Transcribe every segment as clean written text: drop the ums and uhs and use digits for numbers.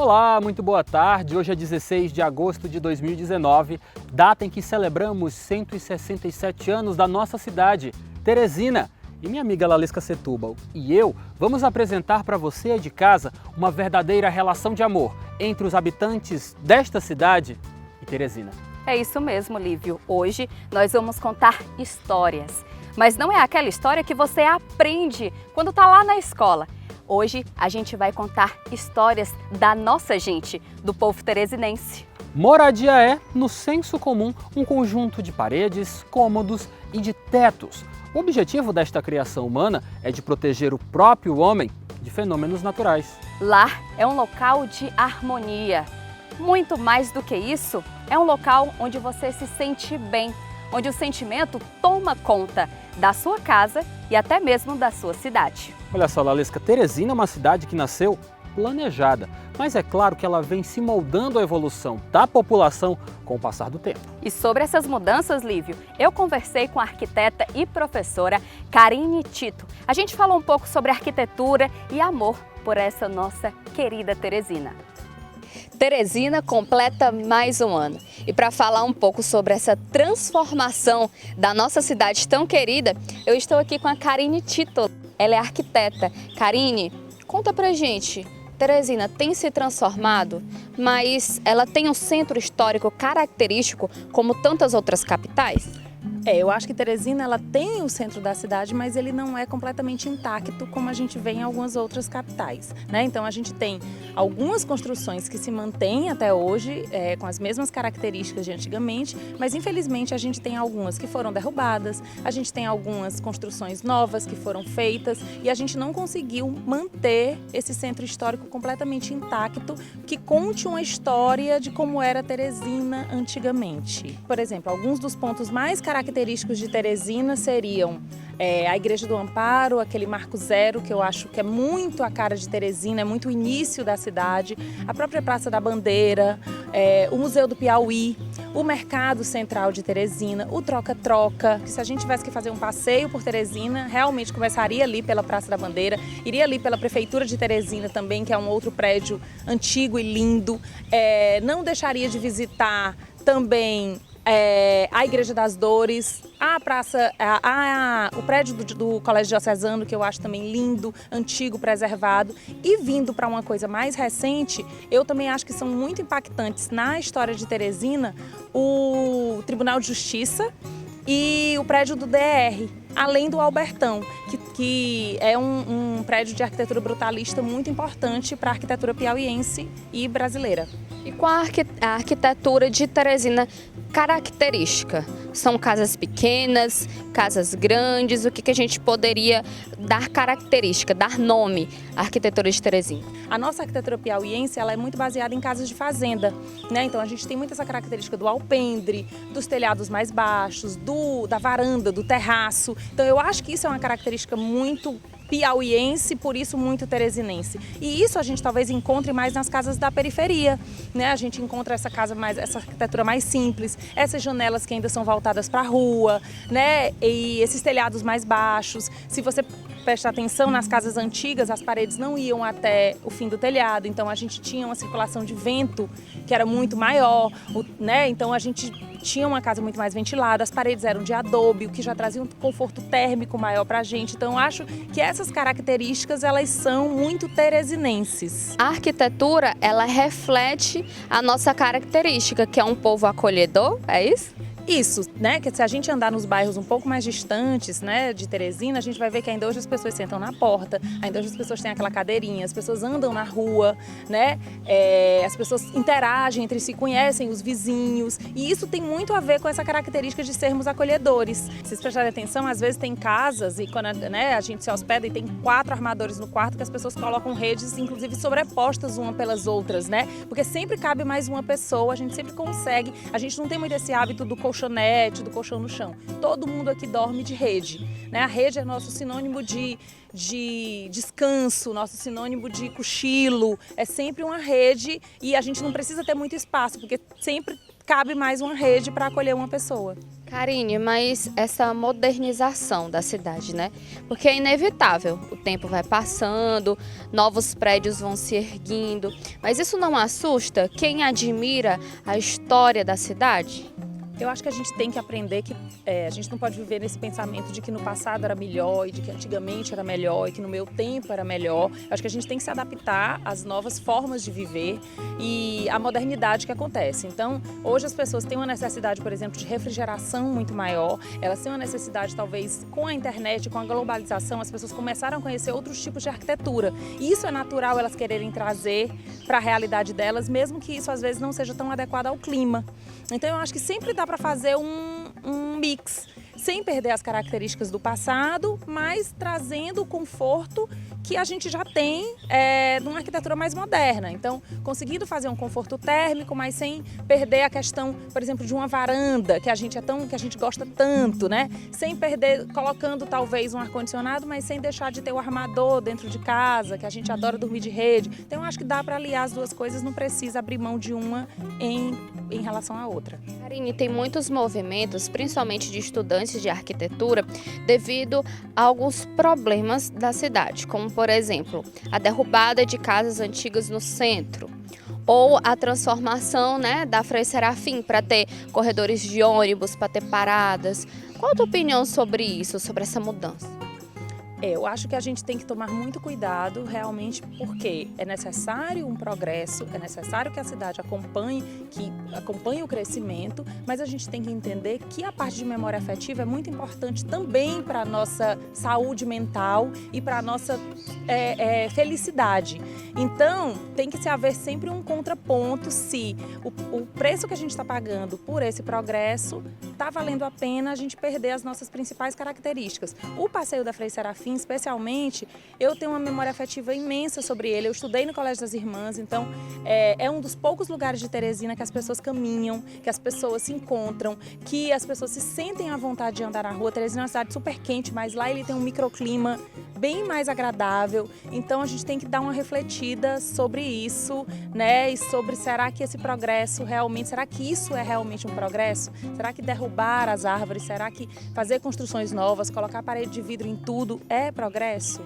Olá, muito boa tarde. Hoje é 16 de agosto de 2019, data em que celebramos 167 anos da nossa cidade, Teresina. E minha amiga Lalisca Setúbal e eu vamos apresentar para você aí de casa uma verdadeira relação de amor entre os habitantes desta cidade e Teresina. É isso mesmo, Lívio. Hoje nós vamos contar histórias. Mas não é aquela história que você aprende quando está lá na escola. Hoje a gente vai contar histórias da nossa gente, do povo teresinense. Moradia é, no senso comum, um conjunto de paredes, cômodos e de tetos. O objetivo desta criação humana é de proteger o próprio homem de fenômenos naturais. Lar é um local de harmonia. Muito mais do que isso, é um local onde você se sente bem, onde o sentimento toma conta da sua casa e até mesmo da sua cidade. Olha só, Lalisca, Teresina é uma cidade que nasceu planejada, mas é claro que ela vem se moldando à evolução da população com o passar do tempo. E sobre essas mudanças, Lívio, eu conversei com a arquiteta e professora Karine Tito. A gente falou um pouco sobre arquitetura e amor por essa nossa querida Teresina. Teresina completa mais um ano. E para falar um pouco sobre essa transformação da nossa cidade tão querida, eu estou aqui com a Karine Tito. Ela é arquiteta. Karine, conta pra gente. Teresina tem se transformado, mas ela tem um centro histórico característico como tantas outras capitais? Eu acho que Teresina ela tem o centro da cidade, mas ele não é completamente intacto como a gente vê em algumas outras capitais, né? Então a gente tem algumas construções que se mantêm até hoje com as mesmas características de antigamente, mas infelizmente a gente tem algumas que foram derrubadas, a gente tem algumas construções novas que foram feitas e a gente não conseguiu manter esse centro histórico completamente intacto que conte uma história de como era Teresina antigamente. Por exemplo, alguns dos pontos mais característicos de Teresina seriam a Igreja do Amparo, aquele Marco Zero, que eu acho que é muito a cara de Teresina, é muito o início da cidade, a própria Praça da Bandeira, o Museu do Piauí, o Mercado Central de Teresina, o Troca-Troca, que se a gente tivesse que fazer um passeio por Teresina, realmente começaria ali pela Praça da Bandeira, iria ali pela Prefeitura de Teresina também, que é um outro prédio antigo e lindo, não deixaria de visitar também a Igreja das Dores, a praça, o prédio do Colégio Diocesano, que eu acho também lindo, antigo, preservado. E vindo para uma coisa mais recente, eu também acho que são muito impactantes na história de Teresina o Tribunal de Justiça e o prédio do DR, além do Albertão, que é um prédio de arquitetura brutalista muito importante para a arquitetura piauiense e brasileira. E qual a arquitetura de Teresina característica? São casas pequenas, casas grandes? O que a gente poderia dar característica, dar nome à arquitetura de Teresina? A nossa arquitetura piauiense ela é muito baseada em casas de fazenda, né? Então a gente tem muito essa característica do alpendre, dos telhados mais baixos, da varanda, do terraço. Então eu acho que isso é uma característica muito piauiense, por isso muito teresinense. E isso a gente talvez encontre mais nas casas da periferia, né? A gente encontra essa arquitetura mais simples, essas janelas que ainda são voltadas para a rua, né? E esses telhados mais baixos. Se você prestar atenção nas casas antigas, as paredes não iam até o fim do telhado, então a gente tinha uma circulação de vento que era muito maior, né? Então a gente tinha uma casa muito mais ventilada, as paredes eram de adobe, o que já trazia um conforto térmico maior para a gente. Então, eu acho que essas características, elas são muito teresinenses. A arquitetura, ela reflete a nossa característica, que é um povo acolhedor, é isso? Isso, né? Que se a gente andar nos bairros um pouco mais distantes, né, de Teresina, a gente vai ver que ainda hoje as pessoas sentam na porta, ainda hoje as pessoas têm aquela cadeirinha, as pessoas andam na rua, né? As pessoas interagem entre si, conhecem os vizinhos, e isso tem muito a ver com essa característica de sermos acolhedores. Se vocês prestarem atenção, às vezes tem casas e quando a gente se hospeda e tem 4 armadores no quarto que as pessoas colocam redes, inclusive sobrepostas uma pelas outras, né? Porque sempre cabe mais uma pessoa, a gente sempre consegue, a gente não tem muito esse hábito do colchonete, do colchão no chão. Todo mundo aqui dorme de rede, né? A rede é nosso sinônimo de descanso, nosso sinônimo de cochilo. É sempre uma rede e a gente não precisa ter muito espaço, porque sempre cabe mais uma rede para acolher uma pessoa. Karine, mas essa modernização da cidade, né? Porque é inevitável, o tempo vai passando, novos prédios vão se erguindo, mas isso não assusta quem admira a história da cidade? Eu acho que a gente tem que aprender que a gente não pode viver nesse pensamento de que no passado era melhor e de que antigamente era melhor e que no meu tempo era melhor. Eu acho que a gente tem que se adaptar às novas formas de viver e à modernidade que acontece. Então, hoje as pessoas têm uma necessidade, por exemplo, de refrigeração muito maior. Elas têm uma necessidade, talvez, com a internet, com a globalização, as pessoas começaram a conhecer outros tipos de arquitetura. E isso é natural elas quererem trazer para a realidade delas, mesmo que isso às vezes não seja tão adequado ao clima. Então, eu acho que sempre dá para fazer um mix, sem perder as características do passado, mas trazendo o conforto que a gente já tem numa arquitetura mais moderna. Então, conseguindo fazer um conforto térmico, mas sem perder a questão, por exemplo, de uma varanda, que a gente gosta tanto, né? Sem perder, colocando talvez um ar-condicionado, mas sem deixar de ter o armador dentro de casa, que a gente adora dormir de rede. Então, eu acho que dá para aliar as duas coisas, não precisa abrir mão de uma em relação à outra. Karine, tem muitos movimentos, principalmente de estudantes de arquitetura, devido a alguns problemas da cidade, como, por exemplo, a derrubada de casas antigas no centro, ou a transformação, né, da Frei Serafim para ter corredores de ônibus, para ter paradas. Qual a tua opinião sobre isso, sobre essa mudança? Eu acho que a gente tem que tomar muito cuidado realmente porque é necessário um progresso, é necessário que a cidade acompanhe o crescimento, mas a gente tem que entender que a parte de memória afetiva é muito importante também para a nossa saúde mental e para a nossa felicidade. Então, tem que se haver sempre um contraponto se o preço que a gente está pagando por esse progresso está valendo a pena a gente perder as nossas principais características. O passeio da Frei Serafim, especialmente, eu tenho uma memória afetiva imensa sobre ele. Eu estudei no Colégio das Irmãs, então é um dos poucos lugares de Teresina que as pessoas caminham, que as pessoas se encontram, que as pessoas se sentem à vontade de andar na rua. Teresina é uma cidade super quente, mas lá ele tem um microclima bem mais agradável. Então a gente tem que dar uma refletida sobre isso, né? E sobre será que esse progresso realmente, será que isso é realmente um progresso? Será que derrubar as árvores, será que fazer construções novas, colocar parede de vidro em tudo é progresso?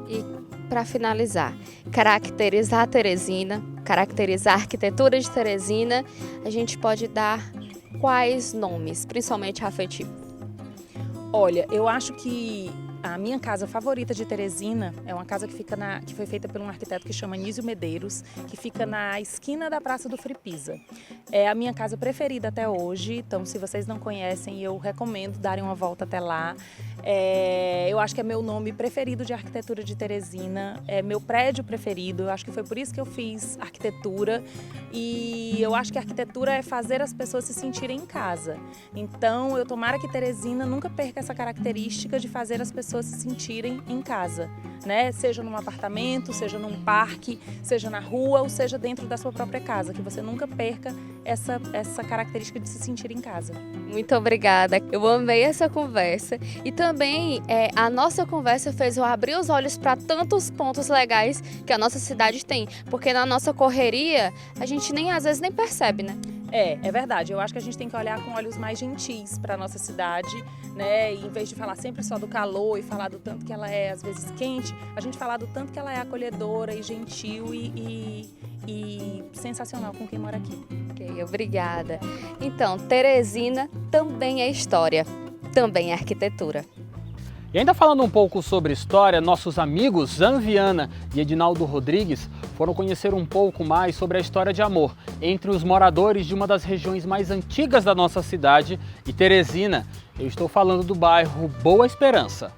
E para finalizar, caracterizar Teresina, caracterizar a arquitetura de Teresina, a gente pode dar quais nomes, principalmente afetivos? Olha, eu acho que a minha casa favorita de Teresina é uma casa que foi feita por um arquiteto que chama Nísio Medeiros, que fica na esquina da Praça do Frei Pisa. É a minha casa preferida até hoje, então se vocês não conhecem, eu recomendo darem uma volta até lá. Eu acho que é meu nome preferido de arquitetura de Teresina, é meu prédio preferido, eu acho que foi por isso que eu fiz arquitetura e eu acho que a arquitetura é fazer as pessoas se sentirem em casa. Então, eu tomara que Teresina nunca perca essa característica de fazer as pessoas se sentirem em casa, né? Seja num apartamento, seja num parque, seja na rua ou seja dentro da sua própria casa, que você nunca perca essa característica de se sentir em casa. Muito obrigada, eu amei essa conversa e também a nossa conversa fez eu abrir os olhos para tantos pontos legais que a nossa cidade tem, porque na nossa correria a gente às vezes nem percebe, né? É verdade. Eu acho que a gente tem que olhar com olhos mais gentis para a nossa cidade, né? E em vez de falar sempre só do calor e falar do tanto que ela é, às vezes, quente, a gente falar do tanto que ela é acolhedora e gentil e sensacional com quem mora aqui. Ok, obrigada. Então, Teresina também é história, também é arquitetura. E ainda falando um pouco sobre história, nossos amigos Zan Viana e Edinaldo Rodrigues foram conhecer um pouco mais sobre a história de amor entre os moradores de uma das regiões mais antigas da nossa cidade e Teresina. Eu estou falando do bairro Boa Esperança.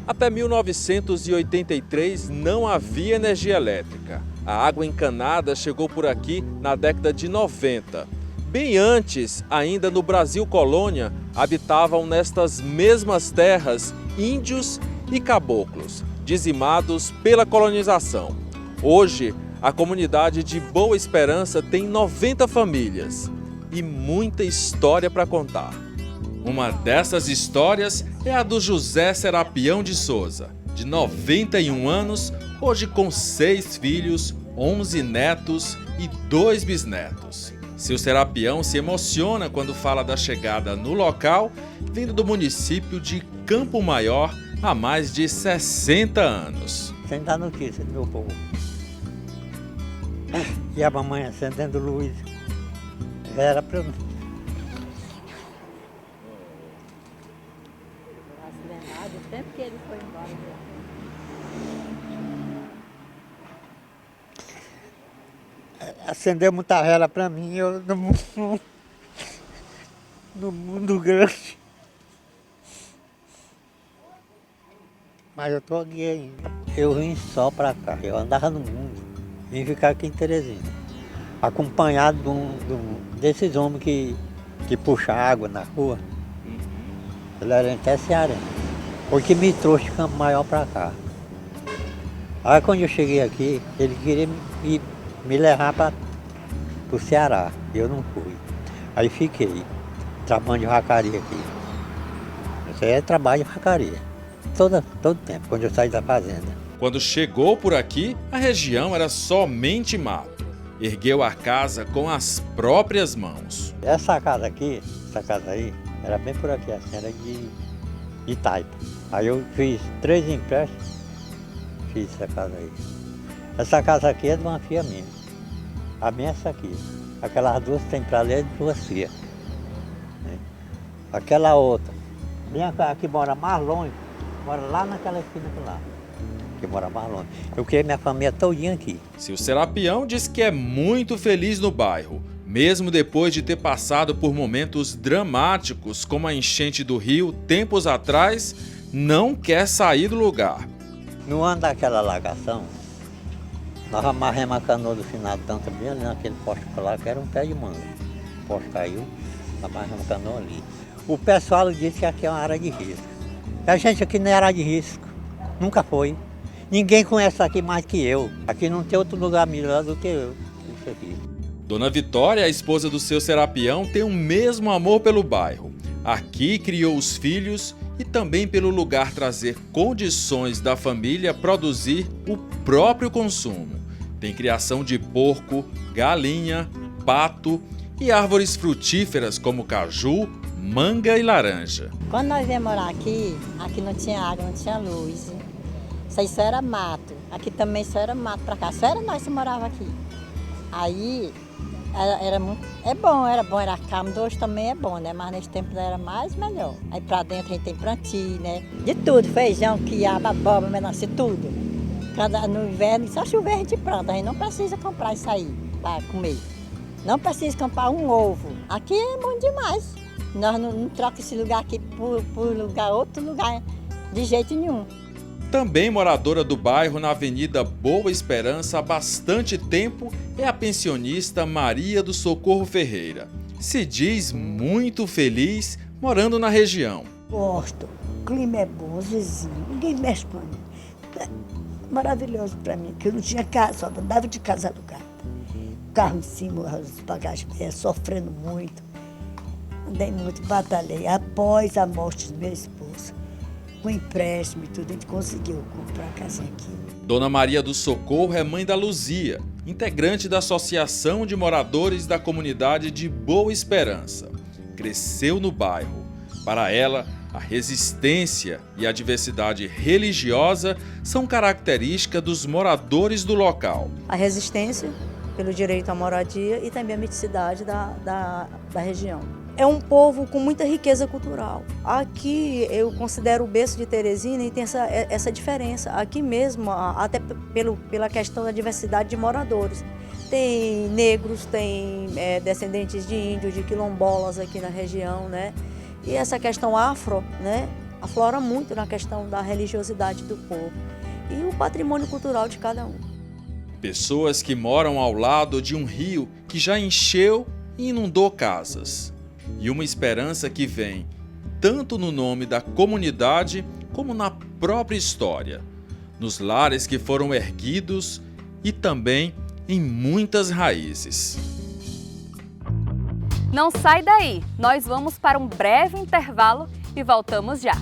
Até 1983 não havia energia elétrica. A água encanada chegou por aqui na década de 90. Bem antes, ainda no Brasil colônia, habitavam nestas mesmas terras índios e caboclos, dizimados pela colonização. Hoje, a comunidade de Boa Esperança tem 90 famílias e muita história para contar. Uma dessas histórias é a do José Serapião de Souza, de 91 anos, hoje com 6 filhos, 11 netos e 2 bisnetos. Seu Serapião se emociona quando fala da chegada no local, vindo do município de Campo Maior há mais de 60 anos. Sem dar notícia do meu povo. E a mamãe acendendo luz. Era para mim. O tempo que ele foi embora. Acendeu muita vela para mim, eu no mundo grande. Mas eu tô aqui ainda. Eu vim só para cá, eu andava no mundo, vim ficar aqui em Teresina, acompanhado desses homens que puxam água na rua. Ele era até cearense. Foi que me trouxe de Campo Maior para cá. Aí quando eu cheguei aqui, ele queria me levar para o Ceará, eu não fui. Aí fiquei, trabalhando de vacaria aqui. Isso aí é trabalho de vacaria, todo tempo, quando eu saí da fazenda. Quando chegou por aqui, a região era somente mato. Ergueu a casa com as próprias mãos. Essa casa aqui, essa casa aí, era bem por aqui, assim, era de taipa. Aí eu fiz 3 empréstimos, fiz essa casa aí. Essa casa aqui é de uma filha minha. A minha é essa aqui. Aquelas duas que tem para ler é de 2 filhas. Aquela outra, a que mora mais longe, mora lá naquela esquina lá. Que mora mais longe. Eu criei minha família todinha aqui. Seu Serapião diz que é muito feliz no bairro, mesmo depois de ter passado por momentos dramáticos, como a enchente do rio tempos atrás, não quer sair do lugar. No ano daquela alagação, nós amarramos a canoa do final de Dança bem ali naquele poste lá, que era um pé de manga. O poste caiu, amarramos a canoa ali. O pessoal disse que aqui é uma área de risco. A gente aqui não é área de risco, nunca foi. Ninguém conhece aqui mais que eu. Aqui não tem outro lugar melhor do que eu. Isso aqui. Dona Vitória, a esposa do seu Serapião, tem o mesmo amor pelo bairro. Aqui criou os filhos e também pelo lugar trazer condições da família produzir o próprio consumo. Tem criação de porco, galinha, pato e árvores frutíferas como caju, manga e laranja. Quando nós viemos morar aqui não tinha água, não tinha luz. Isso aí só era mato. Aqui também só era mato para cá. Só era nós que morava aqui. Aí era bom, era calmo. Hoje também é bom, né? Mas nesse tempo era mais melhor. Aí para dentro a gente tem plantio, né? De tudo, feijão, quiabo, abóbora, melancia, tudo. No inverno, só chover a gente planta. A gente não precisa comprar isso aí para comer. Não precisa comprar um ovo. Aqui é bom demais. Nós não trocamos esse lugar aqui por outro lugar de jeito nenhum. Também moradora do bairro na Avenida Boa Esperança há bastante tempo é a pensionista Maria do Socorro Ferreira. Se diz muito feliz morando na região. Gosto, o clima é bom, os vizinhos, ninguém mexe com mim. É maravilhoso para mim, que eu não tinha casa, só andava de casa alugada. Carro em cima, os bagagens, sofrendo muito. Andei muito, batalhei. Após a morte do meu esposo, com empréstimo e tudo, a gente conseguiu comprar a casinha aqui. Dona Maria do Socorro é mãe da Luzia, integrante da Associação de Moradores da Comunidade de Boa Esperança. Cresceu no bairro. Para ela, a resistência e a diversidade religiosa são características dos moradores do local. A resistência pelo direito à moradia e também a miticidade da região. É um povo com muita riqueza cultural. Aqui eu considero o berço de Teresina e tem essa diferença. Aqui mesmo, até pela questão da diversidade de moradores. Tem negros, tem descendentes de índios, de quilombolas aqui na região, né? E essa questão afro, né, aflora muito na questão da religiosidade do povo e o patrimônio cultural de cada um. Pessoas que moram ao lado de um rio que já encheu e inundou casas. E uma esperança que vem tanto no nome da comunidade como na própria história, nos lares que foram erguidos e também em muitas raízes. Não sai daí, nós vamos para um breve intervalo e voltamos já.